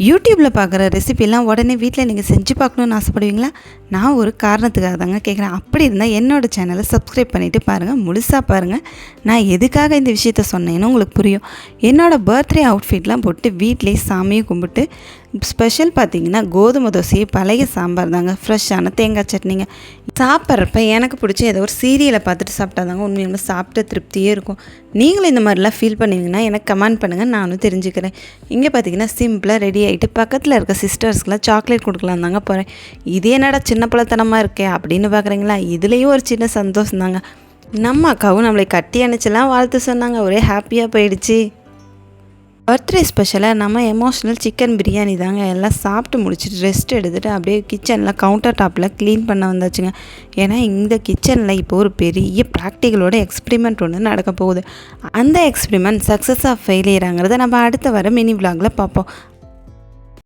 யூடியூப்பில் பார்க்குற ரெசிபிலாம் உடனே வீட்டில் நீங்கள் செஞ்சு பார்க்கணுன்னு ஆசைப்படுவீங்களா? நான் ஒரு காரணத்துக்காக தாங்க கேட்குறேன். அப்படி இருந்தால் என்னோடய சேனலை சப்ஸ்கிரைப் பண்ணிவிட்டு பாருங்கள், முழுசாக பாருங்கள். நான் எதுக்காக இந்த விஷயத்த சொன்னேன்னு உங்களுக்கு புரியும். என்னோடய பர்த்டே அவுட்ஃபிட்லாம் போட்டு வீட்டிலேயே சாமியும் கும்பிட்டு ஸ்பெஷல் பார்த்திங்கன்னா கோதுமை தோசையை பழைய சாம்பார் தாங்க, ஃப்ரெஷ்ஷான தேங்காய் சட்னிங்க. சாப்பிட்றப்ப எனக்கு பிடிச்ச ஏதோ ஒரு சீரியலை பார்த்துட்டு சாப்பிட்டா தாங்க உண்மையுமே சாப்பிட்ட திருப்தியே இருக்கும். நீங்களும் இந்த மாதிரிலாம் ஃபீல் பண்ணுவீங்கன்னா எனக்கு கமெண்ட் பண்ணுங்கள், நானும் தெரிஞ்சுக்கிறேன். இங்கே பார்த்திங்கன்னா சிம்பிளாக ரெடி ஆகிட்டு பக்கத்தில் இருக்க சிஸ்டர்ஸ்க்கெலாம் சாக்லேட் கொடுக்கலாம் தாங்க போகிறேன். இது என்னடா சின்ன பழத்தனமாக இருக்கே அப்படின்னு பார்க்குறீங்களா? இதுலேயும் ஒரு சின்ன சந்தோஷம் தாங்க. நம்ம அக்காவும் நம்மளை கட்டி அணைச்செல்லாம் வாழ்த்து சொன்னாங்க. ஒரே ஹாப்பியாக போயிடுச்சு. பர்த்டே ஸ்பெஷலாக நம்ம எமோஷ்னல் சிக்கன் பிரியாணி தாங்க. எல்லாம் சாப்பிட்டு முடிச்சுட்டு ரெஸ்ட் எடுத்துகிட்டு அப்படியே கிச்சனில் கவுண்டர் டாப்பில் க்ளீன் பண்ண வந்தாச்சுங்க. ஏன்னா இந்த கிச்சனில் இப்போ ஒரு பெரிய ப்ராக்டிக்கலோட எக்ஸ்பிரிமெண்ட் ஒன்று நடக்க போகுது. அந்த எக்ஸ்பிரிமெண்ட் சக்ஸஸாக ஃபெயிலியர் ஆகிறத நம்ம அடுத்த வர மினி விலாகில் பார்ப்போம்.